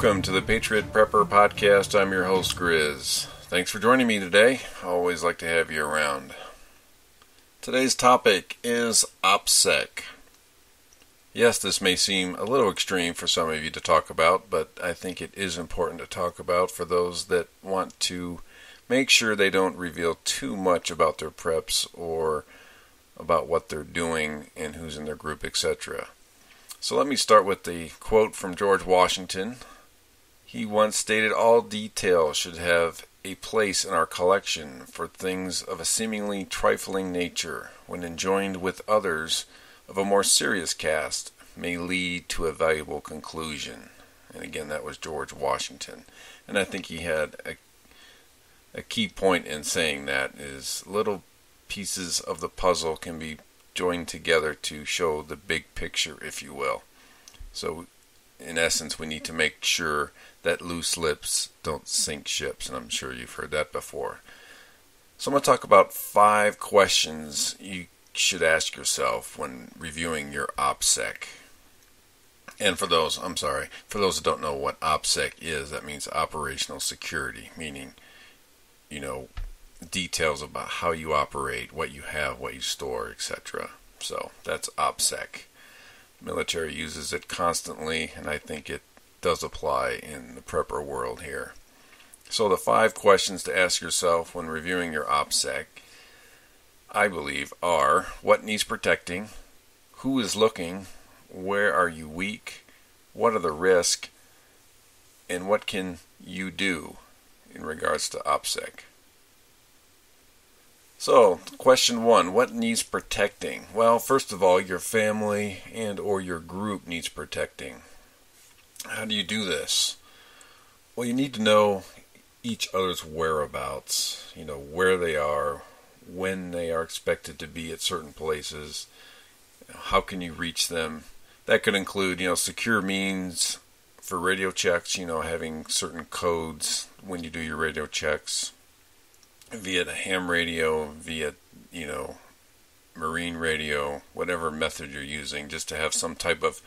Welcome to the Patriot Prepper Podcast. I'm your host, Grizz. Thanks for joining me today. I always like to have you around. Today's topic is OPSEC. Yes, this may seem a little extreme for some of you to talk about, but I think it is important to talk about for those that want to make sure they don't reveal too much about their preps or about what they're doing and who's in their group, etc. So let me start with the quote from George Washington. He once stated, "All detail should have a place in our collection, for things of a seemingly trifling nature, when enjoined with others of a more serious cast, may lead to a valuable conclusion." And again, that was George Washington. And I think he had a key point in saying that is little pieces of the puzzle can be joined together to show the big picture, if you will. So in essence, we need to make sure that loose lips don't sink ships, and I'm sure you've heard that before. So I'm going to talk about 5 questions you should ask yourself when reviewing your OPSEC. And for those that don't know what OPSEC is, that means operational security, meaning, details about how you operate, what you have, what you store, etc. So that's OPSEC. Military uses it constantly, and I think it does apply in the prepper world here. So the 5 questions to ask yourself when reviewing your OPSEC, I believe, are: what needs protecting? Who is looking? Where are you weak? What are the risks? And what can you do in regards to OPSEC? So, question 1, what needs protecting? Well, first of all, your family and or your group needs protecting. How do you do this? Well, you need to know each other's whereabouts, where they are, when they are expected to be at certain places, how can you reach them. That could include, secure means for radio checks, having certain codes when you do your radio checks, via the ham radio, via, marine radio, whatever method you're using, just to have some type of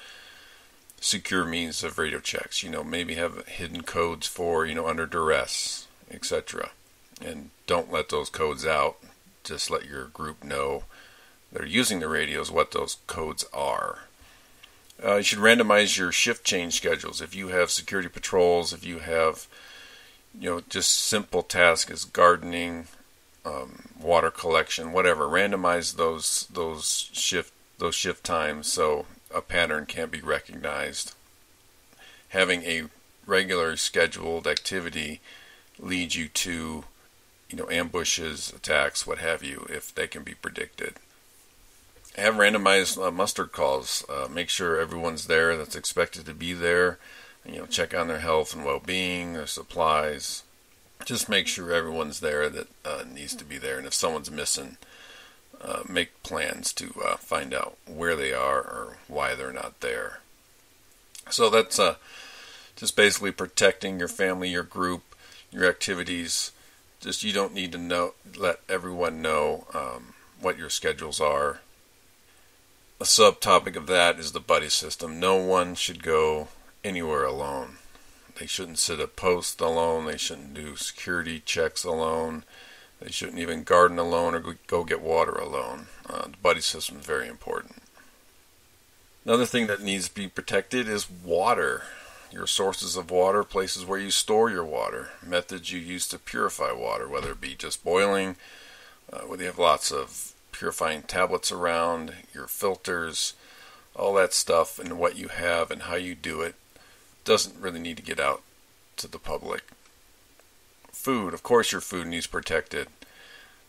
secure means of radio checks. Maybe have hidden codes for, under duress, etc. And don't let those codes out. Just let your group know that are using the radios what those codes are. You should randomize your shift change schedules. If you have security patrols, if you have just simple tasks as gardening, water collection, whatever. Randomize those shift times so a pattern can be recognized. Having a regular scheduled activity leads you to, ambushes, attacks, what have you, if they can be predicted. Have randomized muster calls. Make sure everyone's there that's expected to be there. Check on their health and well-being, their supplies. Just make sure everyone's there that needs to be there. And if someone's missing, make plans to find out where they are or why they're not there. So that's just basically protecting your family, your group, your activities. Just you don't need to let everyone know what your schedules are. A subtopic of that is the buddy system. No one should go anywhere alone. They shouldn't sit at post alone. They shouldn't do security checks alone. They shouldn't even garden alone or go get water alone. The buddy system is very important. Another thing that needs to be protected is water. Your sources of water, places where you store your water, methods you use to purify water, whether it be just boiling, whether you have lots of purifying tablets around, your filters, all that stuff, and what you have and how you do it doesn't really need to get out to the public. Food, of course your food needs protected.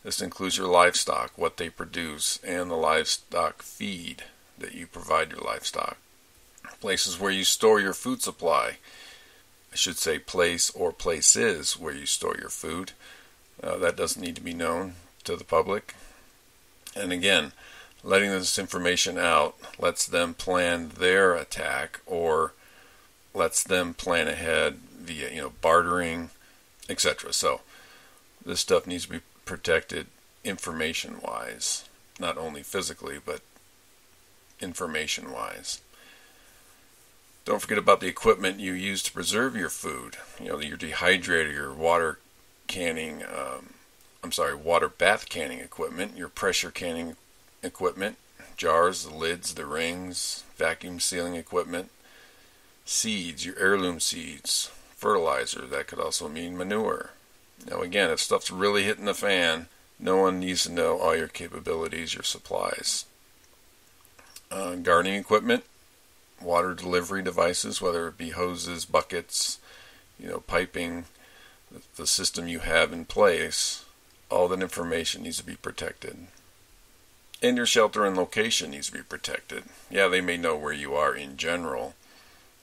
This includes your livestock, what they produce, and the livestock feed that you provide your livestock. Places where you store your food supply. I should say place or places where you store your food. That doesn't need to be known to the public. And again, letting this information out lets them plan their attack or lets them plan ahead via, bartering, etc. So this stuff needs to be protected information-wise, not only physically, but information-wise. Don't forget about the equipment you use to preserve your food. Your dehydrator, your water canning, water bath canning equipment, your pressure canning equipment, jars, the lids, the rings, vacuum sealing equipment, seeds, your heirloom seeds, fertilizer, that could also mean manure. Now again, if stuff's really hitting the fan, no one needs to know all your capabilities, your supplies. Gardening equipment, water delivery devices, whether it be hoses, buckets, piping, the system you have in place, all that information needs to be protected. And your shelter and location needs to be protected. Yeah, they may know where you are in general,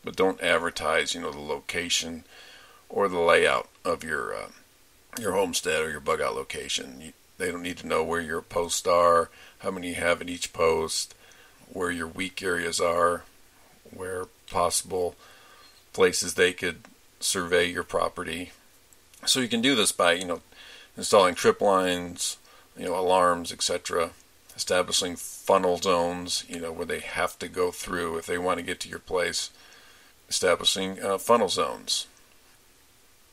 but don't advertise, the location or the layout of your homestead or your bug out location. They don't need to know where your posts are, how many you have at each post, where your weak areas are, where possible places they could survey your property. So you can do this by, installing trip lines, alarms, etc. Establishing funnel zones, where they have to go through if they want to get to your place. Establishing funnel zones.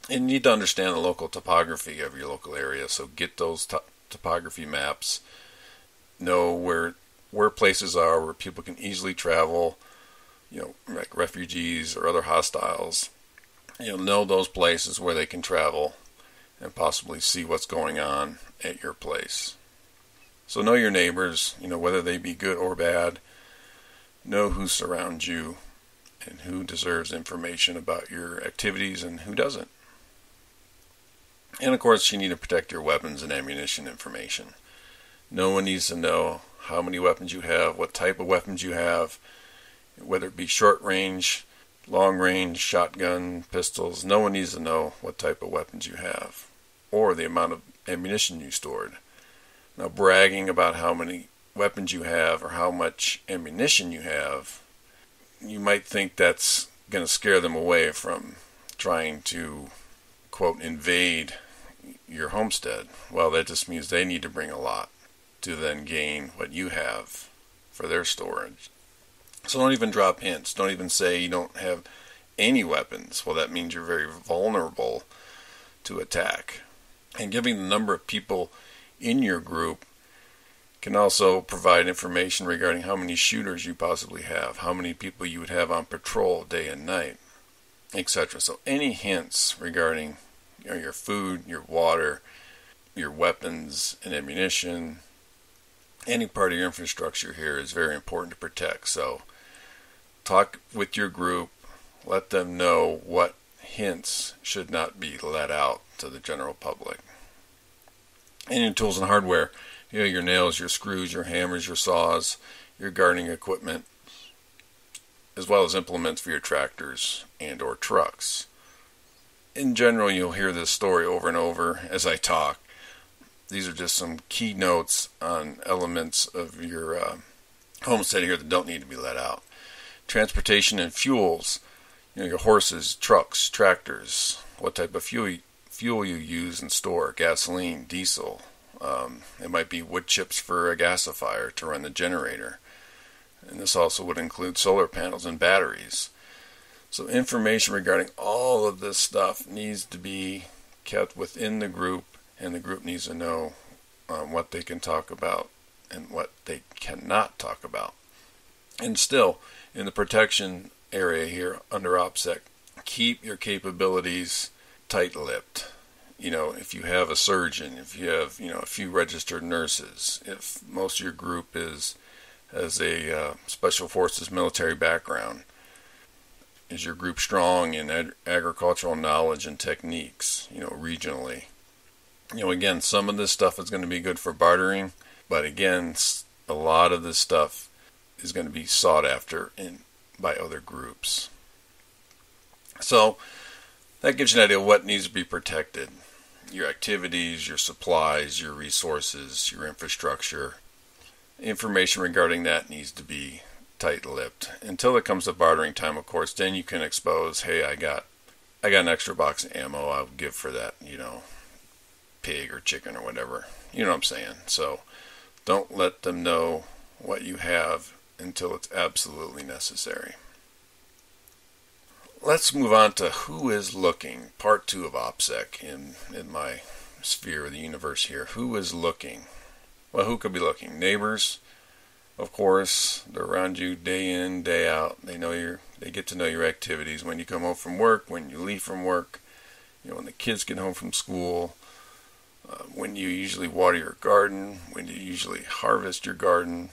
And you need to understand the local topography of your local area, so get those topography maps. Know where places are where people can easily travel, like refugees or other hostiles. Know those places where they can travel and possibly see what's going on at your place. So know your neighbors, whether they be good or bad. Know who surrounds you and who deserves information about your activities and who doesn't. And of course, you need to protect your weapons and ammunition information. No one needs to know how many weapons you have, what type of weapons you have, whether it be short range, long range, shotgun, pistols. No one needs to know what type of weapons you have or the amount of ammunition you stored. Now, bragging about how many weapons you have or how much ammunition you have, you might think that's going to scare them away from trying to, quote, invade your homestead. Well, that just means they need to bring a lot to then gain what you have for their storage. So don't even drop hints. Don't even say you don't have any weapons. Well, that means you're very vulnerable to attack. And giving the number of people in your group can also provide information regarding how many shooters you possibly have, how many people you would have on patrol day and night, etc. So any hints regarding your food, your water, your weapons and ammunition, any part of your infrastructure here is very important to protect. So talk with your group, let them know what hints should not be let out to the general public. And your tools and hardware, your nails, your screws, your hammers, your saws, your gardening equipment, as well as implements for your tractors and or trucks. In general, you'll hear this story over and over as I talk. These are just some key notes on elements of your homestead here that don't need to be let out. Transportation and fuels, your horses, trucks, tractors, what type of fuel you use and store, gasoline, diesel. It might be wood chips for a gasifier to run the generator. And this also would include solar panels and batteries. So information regarding all of this stuff needs to be kept within the group, and the group needs to know what they can talk about and what they cannot talk about. And still, in the protection area here under OPSEC, keep your capabilities tight-lipped. If you have a surgeon, if you have, a few registered nurses, if most of your group has a special forces military background, is your group strong in agricultural knowledge and techniques, regionally? Again, some of this stuff is going to be good for bartering, but again, a lot of this stuff is going to be sought after by other groups. So that gives you an idea of what needs to be protected. Your activities, your supplies, your resources, your infrastructure. Information regarding that needs to be tight-lipped. Until it comes to bartering time, of course, then you can expose, hey, I got an extra box of ammo I'll give for that, pig or chicken or whatever. You know what I'm saying? So don't let them know what you have until it's absolutely necessary. let's move on to who is looking. Part 2 of OPSEC in my sphere of the universe here. Who is looking? Well, who could be looking? Neighbors, of course. They're around you day in, day out. They get to know your activities. When you come home from work, when you leave from work, when the kids get home from school, when you usually water your garden, when you usually harvest your garden,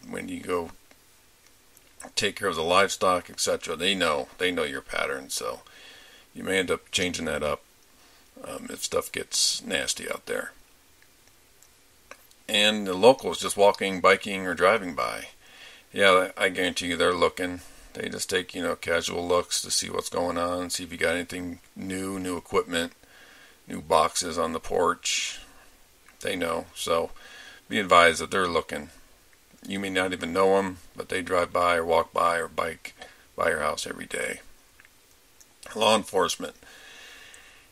when you go take care of the livestock, etc. They know your pattern, so you may end up changing that up if stuff gets nasty out there. And the locals just walking, biking, or driving by, yeah, I guarantee you they're looking. They just take casual looks to see what's going on, see if you got anything new equipment, new boxes on the porch. They know, so be advised that they're looking. You may not even know them, but they drive by or walk by or bike by your house every day. Law enforcement.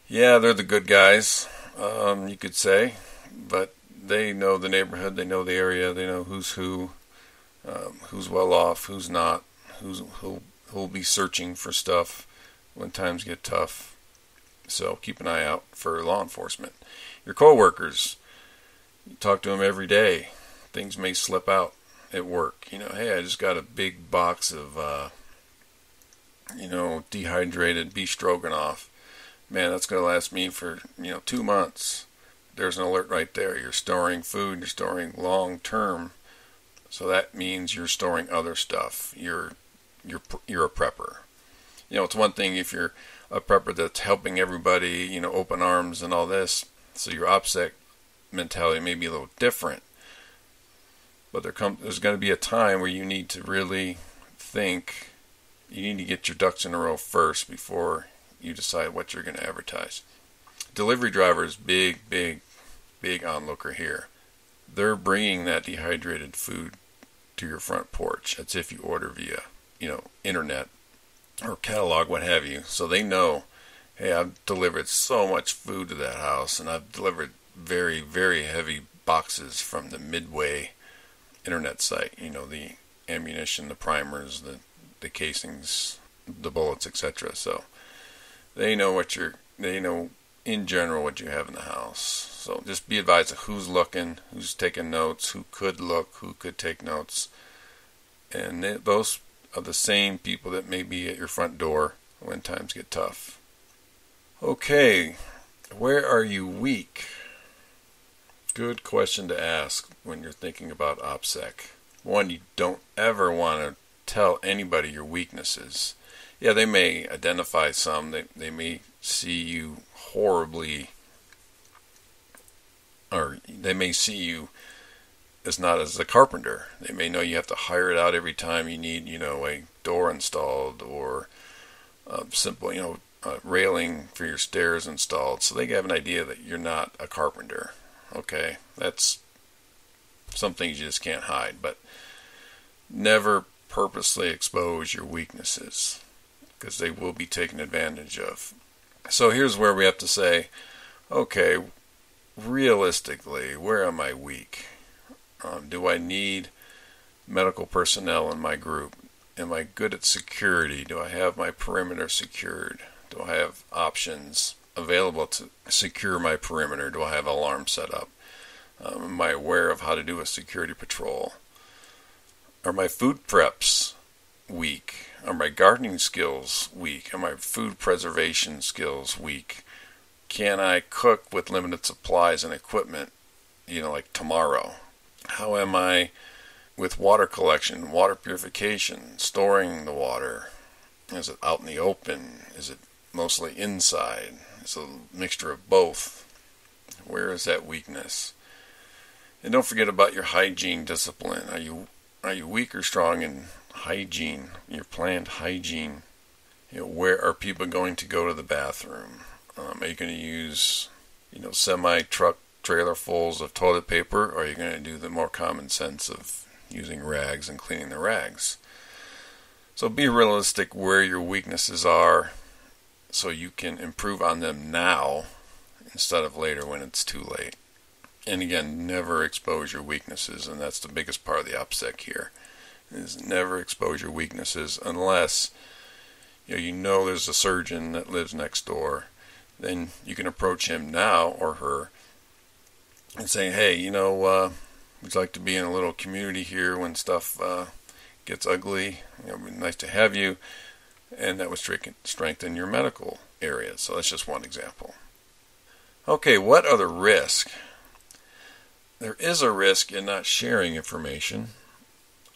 Yeah, they're the good guys, you could say, but they know the neighborhood, they know the area, they know who's who's well off, who's not, who'll be searching for stuff when times get tough. So keep an eye out for law enforcement. Your coworkers, you talk to them every day. Things may slip out at work. Hey, I just got a big box of, dehydrated beef stroganoff. Man, that's going to last me for, 2 months. There's an alert right there. You're storing food. You're storing long term. So that means you're storing other stuff. You're a prepper. It's one thing if you're a prepper that's helping everybody, open arms and all this. So your OPSEC mentality may be a little different. But there's going to be a time where you need to really think. You need to get your ducks in a row first before you decide what you're going to advertise. Delivery drivers, big onlooker here. They're bringing that dehydrated food to your front porch. That's if you order via, internet or catalog, what have you. So they know, hey, I've delivered so much food to that house, and I've delivered very, very heavy boxes from the Midway internet site. The ammunition, the primers, the casings, the bullets, etc. So they know in general what you have in the house. So just be advised of who's looking, who's taking notes, who could look, who could take notes. And those are the same people that may be at your front door when times get tough. Okay, where are you weak? Good question to ask when you're thinking about OPSEC. One, you don't ever want to tell anybody your weaknesses. Yeah, they may identify some. They may see you horribly, or they may see you as not as a carpenter. They may know you have to hire it out every time you need, a door installed or simple, railing for your stairs installed. So they have an idea that you're not a carpenter. Okay, that's some things you just can't hide, but never purposely expose your weaknesses because they will be taken advantage of. So here's where we have to say, okay, realistically, where am I weak? Do I need medical personnel in my group? Am I good at security? Do I have my perimeter secured? Do I have options available to secure my perimeter? Do I have alarms set up? Am I aware of how to do a security patrol? Are my food preps weak? Are my gardening skills weak? Are my food preservation skills weak? Can I cook with limited supplies and equipment, like tomorrow? How am I with water collection, water purification, storing the water? Is it out in the open? Is it mostly inside? It's a mixture of both. Where is that weakness? And don't forget about your hygiene discipline. Are you weak or strong in hygiene, your planned hygiene? Where are people going to go to the bathroom? Are you going to use, semi-truck trailer fulls of toilet paper, or are you going to do the more common sense of using rags and cleaning the rags? So be realistic where your weaknesses are so you can improve on them now instead of later when it's too late. And again, never expose your weaknesses, and that's the biggest part of the OPSEC here, is never expose your weaknesses unless, you know there's a surgeon that lives next door, then you can approach him now or her and say, hey, we'd like to be in a little community here when stuff gets ugly. It'd be nice to have you. And that would strengthen your medical area. So that's just one example. Okay, what are the risks? There is a risk in not sharing information.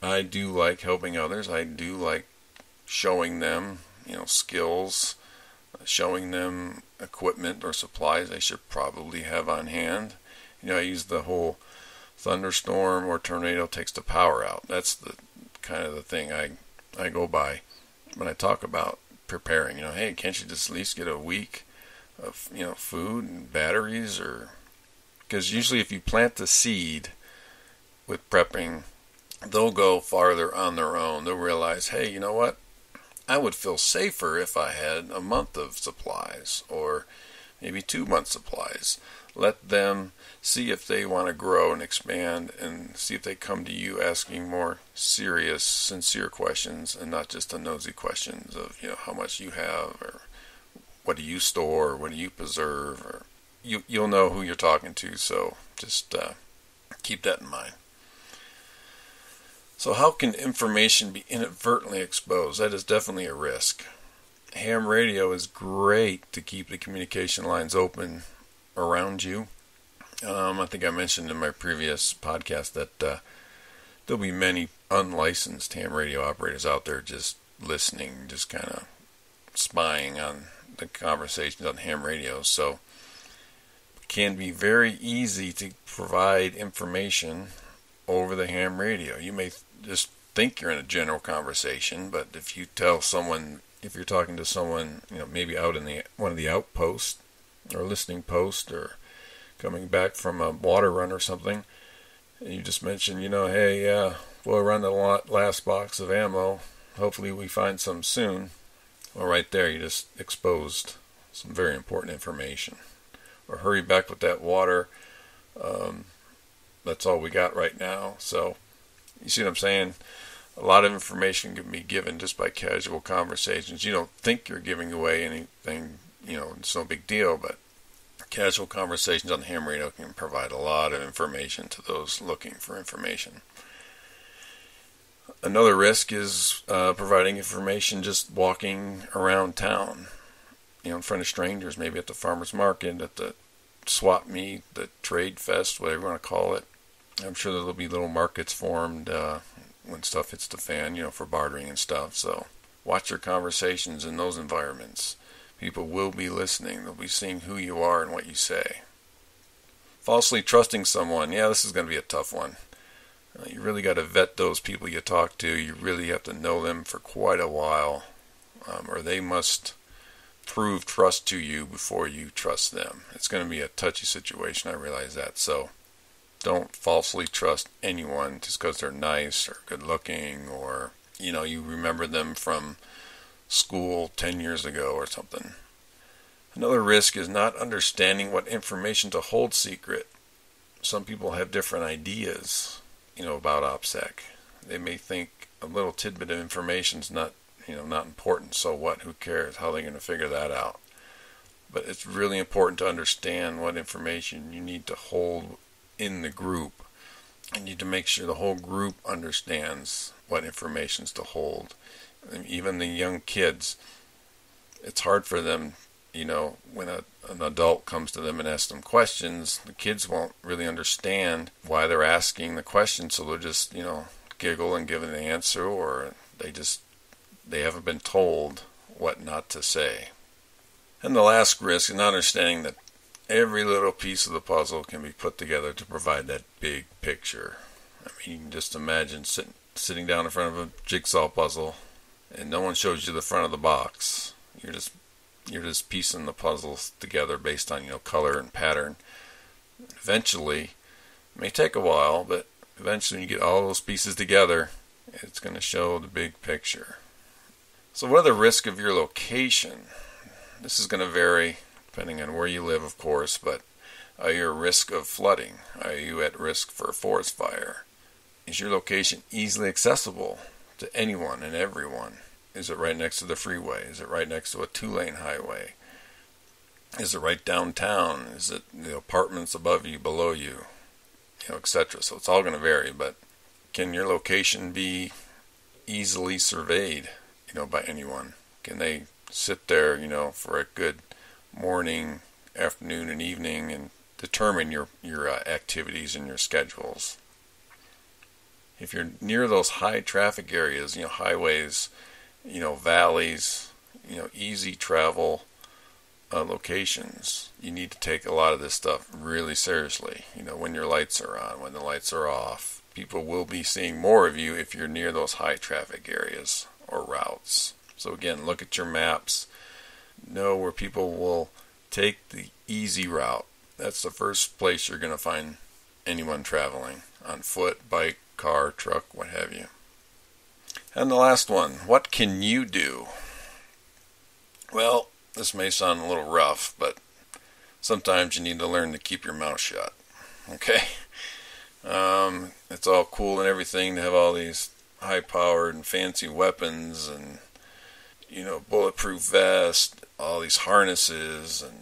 I do like helping others. I do like showing them, skills, showing them equipment or supplies they should probably have on hand. I use the whole thunderstorm or tornado takes the power out. That's the kind of the thing I go by when I talk about preparing. Hey, can't you just at least get a week of food and batteries? Or because usually if you plant the seed with prepping, they'll go farther on their own. They'll realize, hey, you know what? I would feel safer if I had a month of supplies or maybe 2 months supplies. Let them see if they want to grow and expand, and see if they come to you asking more serious, sincere questions and not just the nosy questions of, how much you have, or what do you store, or what do you preserve, or you'll know who you're talking to, so just keep that in mind. So how can information be inadvertently exposed? That is definitely a risk. Ham radio is great to keep the communication lines open around you. I think I mentioned in my previous podcast that there'll be many unlicensed ham radio operators out there just listening, just kind of spying on the conversations on ham radio. So it can be very easy to provide information over the ham radio. You may just think you're in a general conversation, but if you tell someone, if you're talking to someone, maybe out in one of the outposts or listening post, or coming back from a water run or something, and you just mention, hey, we'll run the last box of ammo. Hopefully we find some soon. Well, right there, you just exposed some very important information. Or hurry back with that water. That's all we got right now. So, you see what I'm saying? A lot of information can be given just by casual conversations. You don't think you're giving away anything, it's no big deal, but casual conversations on ham radio can provide a lot of information to those looking for information. Another risk is providing information just walking around town, in front of strangers, maybe at the farmer's market, at the swap meet, the trade fest, whatever you want to call it. I'm sure there'll be little markets formed when stuff hits the fan, for bartering and stuff. So watch your conversations in those environments. People will be listening. They'll be seeing who you are and what you say. Falsely trusting someone. Yeah, this is going to be a tough one. You really got to vet those people you talk to. You really have to know them for quite a while, or they must prove trust to you before you trust them. It's going to be a touchy situation, I realize that. So don't falsely trust anyone just because they're nice or good looking, or you remember them from school 10 years ago or something. Another risk is not understanding what information to hold secret. Some people have different ideas, about OPSEC. They may think a little tidbit of information is not important. So what? Who cares? How are they going to figure that out? But it's really important to understand what information you need to hold in the group. You need to make sure the whole group understands what information is to hold. And even the young kids, it's hard for them, when an adult comes to them and asks them questions, the kids won't really understand why they're asking the question, so they'll just, giggle and give an answer, or they haven't been told what not to say. And the last risk is not understanding that every little piece of the puzzle can be put together to provide that big picture. You can just imagine sitting down in front of a jigsaw puzzle, and no one shows you the front of the box. You're just piecing the puzzles together based on color and pattern. Eventually, it may take a while, but eventually when you get all those pieces together, it's going to show the big picture. So what are the risks of your location? This is going to vary depending on where you live, of course, but are you at risk of flooding? Are you at risk for a forest fire? Is your location easily accessible to anyone and everyone? Is it right next to the freeway? Is it right next to a 2-lane highway? Is it right downtown? Is it the apartments above you, below you, etc.? So it's all going to vary, but can your location be easily surveyed, by anyone? Can they sit there, for a good morning, afternoon, and evening and determine your activities and your schedules? If you're near those high traffic areas, highways, valleys, easy travel locations, you need to take a lot of this stuff really seriously. When your lights are on, when the lights are off. People will be seeing more of you if you're near those high traffic areas or routes. So again, look at your maps. Know where people will take the easy route. That's the first place you're going to find anyone traveling on foot, bike, car, truck, what have you. And the last one, what can you do? Well, this may sound a little rough, but sometimes you need to learn to keep your mouth shut. Okay? It's all cool and everything to have all these high-powered and fancy weapons and, bulletproof vests, all these harnesses and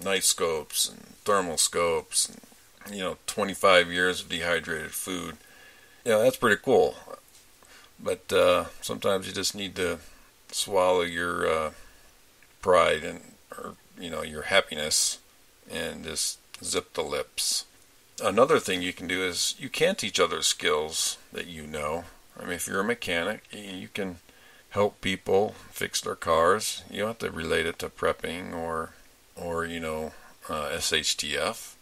night scopes and thermal scopes and, 25 years of dehydrated food. That's pretty cool. But sometimes you just need to swallow your pride or your happiness and just zip the lips. Another thing you can do is you can teach others skills that you know. I mean, if you're a mechanic, you can help people fix their cars. You don't have to relate it to prepping or SHTF.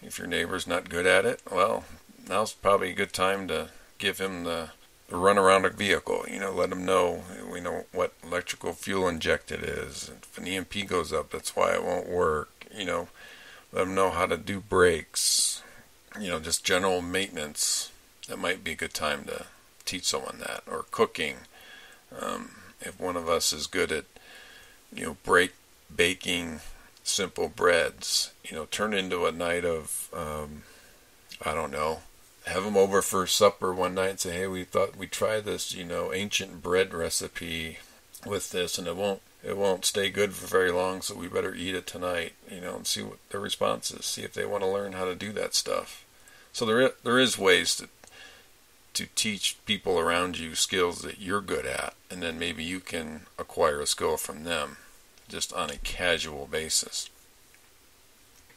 If your neighbor's not good at it, well, now's probably a good time to give him the run around a vehicle. Let him know, what electrical fuel injected is. If an EMP goes up, that's why it won't work. Let them know how to do brakes, just general maintenance. That might be a good time to teach someone that. Or cooking. If one of us is good at, baking simple breads, turn into a night of, have them over for supper one night and say, hey, we thought we'd try this, ancient bread recipe with this, and it won't stay good for very long, so we better eat it tonight, and see what their response is. See if they want to learn how to do that stuff. So there is ways to teach people around you skills that you're good at, and then maybe you can acquire a skill from them just on a casual basis.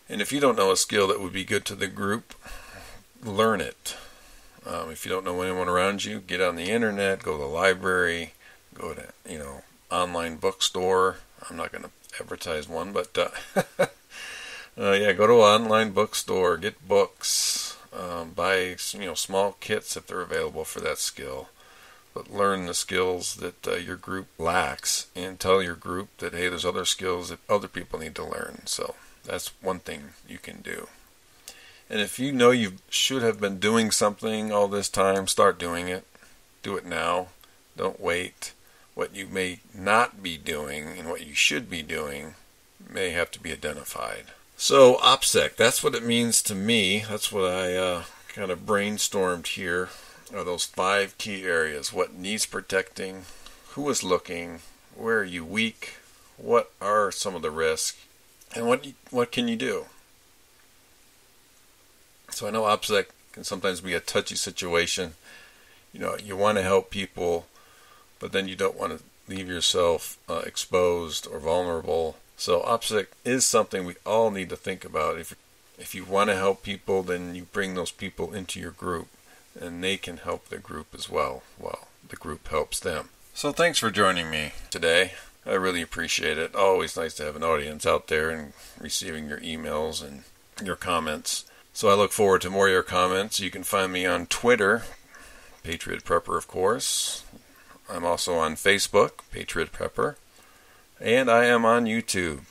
And if you don't know a skill that would be good to the group, learn it. If you don't know anyone around you, get on the internet, go to the library, go to, online bookstore. I'm not going to advertise one, but go to an online bookstore, get books, buy small kits if they're available for that skill, but learn the skills that your group lacks, and tell your group that, hey, there's other skills that other people need to learn. So that's one thing you can do. And if you know you should have been doing something all this time, start doing it. Do it now. Don't wait. What you may not be doing and what you should be doing may have to be identified. So OPSEC, that's what it means to me. That's what I kind of brainstormed here, are those 5 key areas. What needs protecting? Who is looking? Where are you weak? What are some of the risks? And what can you do? So I know OPSEC can sometimes be a touchy situation. You want to help people, but then you don't want to leave yourself exposed or vulnerable. So OPSEC is something we all need to think about. If you want to help people, then you bring those people into your group, and they can help the group as well. Well, the group helps them. So thanks for joining me today. I really appreciate it. Always nice to have an audience out there and receiving your emails and your comments. So I look forward to more of your comments. You can find me on Twitter, Patriot Prepper, of course. I'm also on Facebook, Patriot Prepper. And I am on YouTube,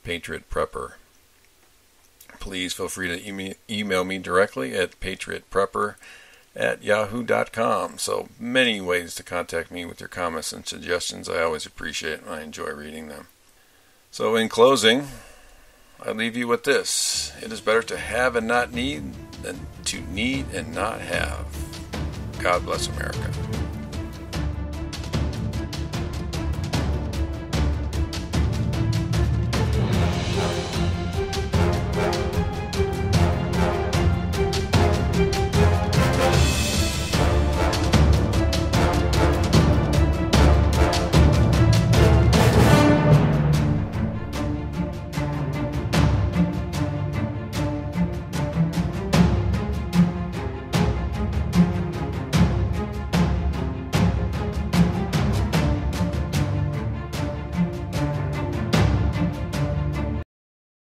Patriot Prepper. Please feel free to email me directly at patriotprepper@yahoo.com. So many ways to contact me with your comments and suggestions. I always appreciate it and I enjoy reading them. So in closing, I leave you with this. It is better to have and not need than to need and not have. God bless America.